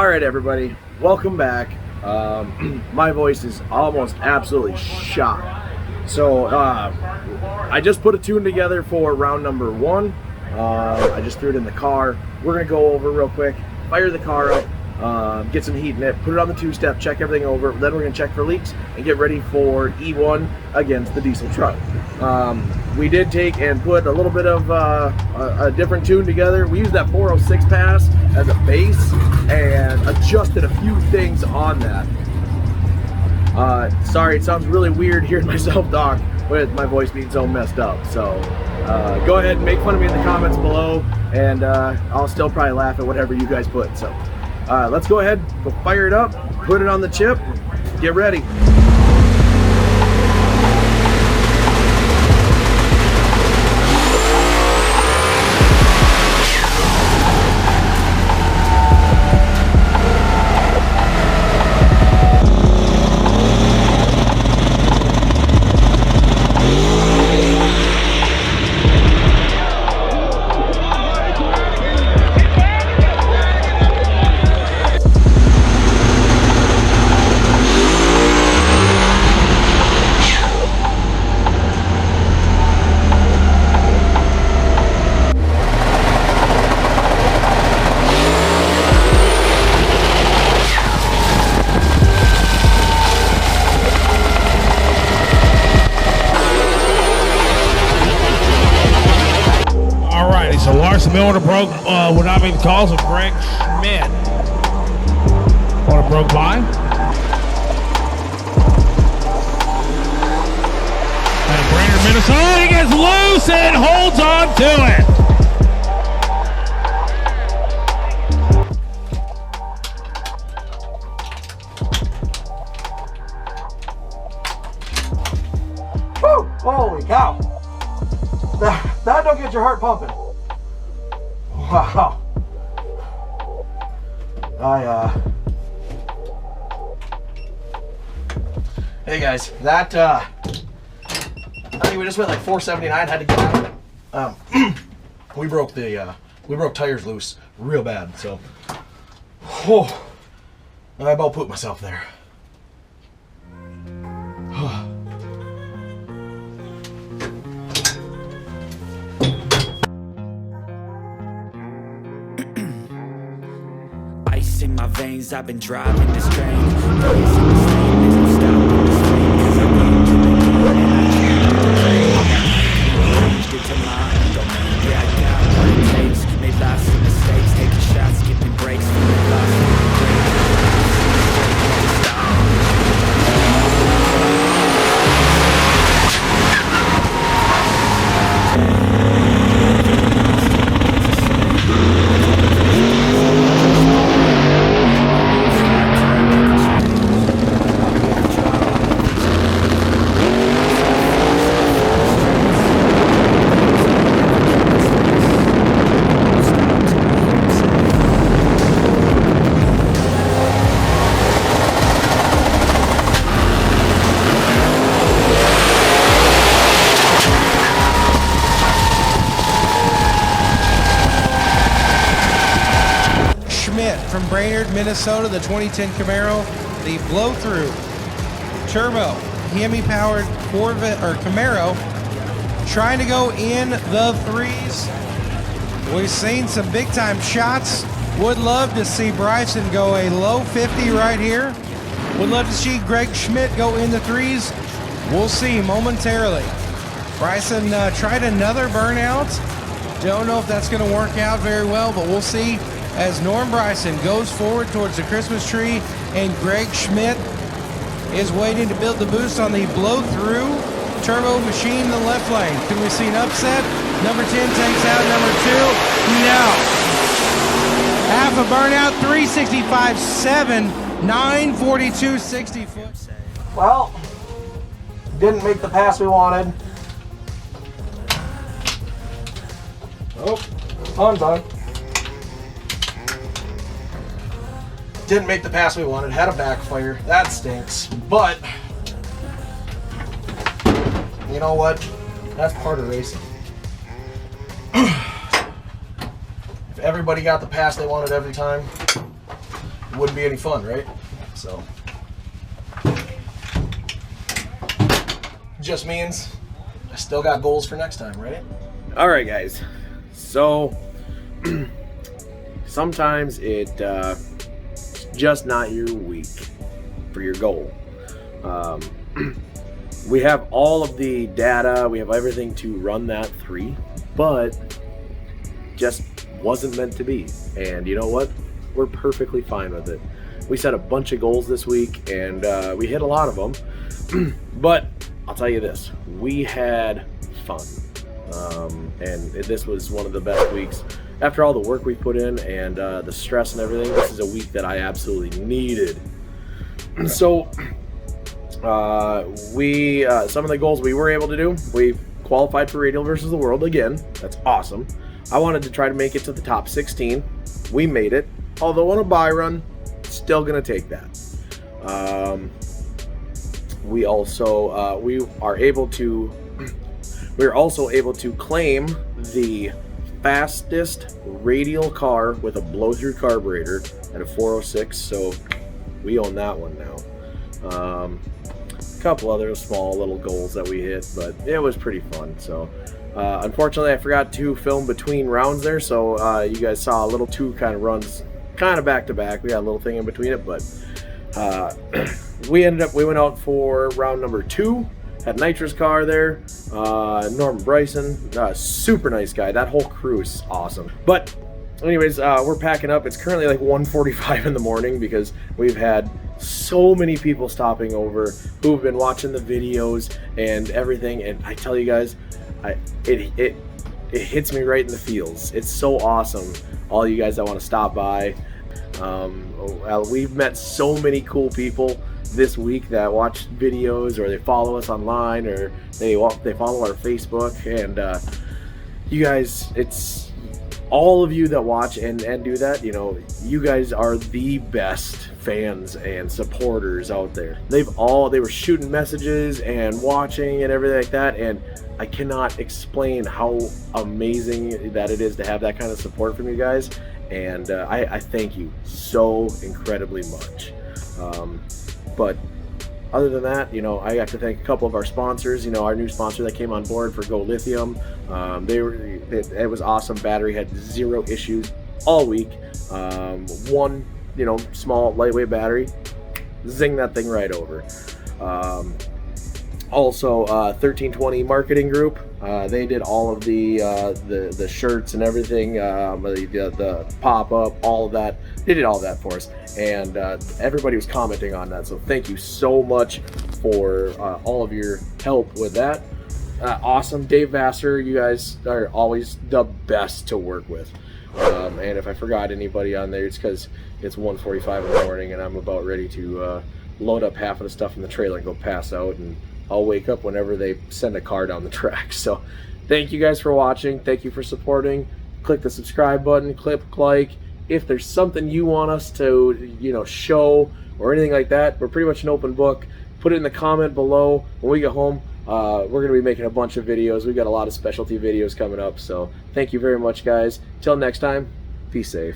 All right, everybody, welcome back. My voice is almost absolutely shot. So I just put a tune together for round number 1. I just threw it in the car. We're gonna go over real quick, fire the car up, get some heat in it, put it on the 2-step, check everything over. Then we're gonna check for leaks and get ready for E1 against the diesel truck. We did take and put a little bit of a different tune together. We used that 406 pass as a base and adjusted a few things on that. Sorry, it sounds really weird hearing myself talk with my voice being so messed up. So go ahead and make fun of me in the comments below, and I'll still probably laugh at whatever you guys put. So let's go ahead, go fire it up, put it on the chip, get ready. So Larson Miller broke, would not be the cause of Greg Schmidt. What broke by. And Brainerd, Minnesota, he gets loose and holds on to it. Woo! Holy cow! That don't get your heart pumping. Wow. Hey guys, that I think we just went like 479. Had to get out of it. We broke tires loose real bad. So, I about put myself there. In my veins, I've been driving this train. Raising this lane, there's no stopping this flame. 'Cause I need to make it, and I changed it to mine. Yeah, I got what it takes. Made lots of mistakes, taking shots, skipping breaks, feeling lost in the break. From Brainerd, Minnesota, the 2010 Camaro, the blow-through turbo Hemi-powered Corvette or Camaro, trying to go in the 3s. We've seen some big-time shots. Would love to see Bryson go a low 50 right here. Would love to see Greg Schmidt go in the 3s. We'll see momentarily. Bryson tried another burnout. Don't know if that's going to work out very well, but we'll see as Norm Bryson goes forward towards the Christmas tree and Greg Schmidt is waiting to build the boost on the blow-through turbo machine in the left lane. Can we see an upset? Number 10 takes out number 2. No. Half a burnout, 365.7, 942 60 foot. Well, didn't make the pass we wanted. Oh, on bug. Didn't make the pass we wanted, had a backfire. That stinks. But you know what? That's part of racing. If everybody got the pass they wanted every time, wouldn't be any fun, right? So just means I still got goals for next time, right? All right, guys. So sometimes it's just not your week for your goal. We have all of the data, we have everything to run that 3, but just wasn't meant to be. And you know what? We're perfectly fine with it. We set a bunch of goals this week, and we hit a lot of them. But I'll tell you this, we had fun. And this was one of the best weeks. After all the work we put in and the stress and everything, this is a week that I absolutely needed. So some of the goals we were able to do, we qualified for Radial versus the World again. That's awesome. I wanted to try to make it to the top 16. We made it, although on a bye run, still gonna take that. We also we are also able to claim the fastest radial car with a blow-through carburetor at a 406, so we own that one now. A couple other small little goals that we hit, but it was pretty fun. So unfortunately I forgot to film between rounds there, so you guys saw a little 2 kind of runs kind of back to back. We got a little thing in between it, but we went out for round number 2. Had Nitra's car there, Norman Bryson, super nice guy. That whole crew is awesome. But anyways, we're packing up. It's currently like 1:45 in the morning because we've had so many people stopping over who've been watching the videos and everything. And I tell you guys, it hits me right in the feels. It's so awesome. All you guys that want to stop by. We've met so many cool people this week that watch videos, or they follow us online, or they follow our Facebook. And you guys, it's all of you that watch and do that, you know, you guys are the best fans and supporters out there. They were shooting messages and watching and everything like that, and I cannot explain how amazing that it is to have that kind of support from you guys. And I thank you so incredibly much. But other than that, you know, I got to thank a couple of our sponsors. You know, our new sponsor that came on board for Go Lithium. It was awesome. Battery had 0 issues all week. One, you know, small lightweight battery, zing that thing right over. Also, 1320 Marketing Group. They did all of the shirts and everything, the pop-up, all of that. They did all of that for us, and everybody was commenting on that, so thank you so much for all of your help with that. Awesome. Dave Vassar, you guys are always the best to work with. And if I forgot anybody on there, it's because it's 1:45 in the morning and I'm about ready to load up half of the stuff in the trailer and go pass out, and I'll wake up whenever they send a car down the track. So thank you guys for watching. Thank you for supporting. Click the subscribe button, click like. If there's something you want us to, you know, show or anything like that, we're pretty much an open book. Put it in the comment below. When we get home, we're going to be making a bunch of videos. We've got a lot of specialty videos coming up. So thank you very much, guys. Till next time, be safe.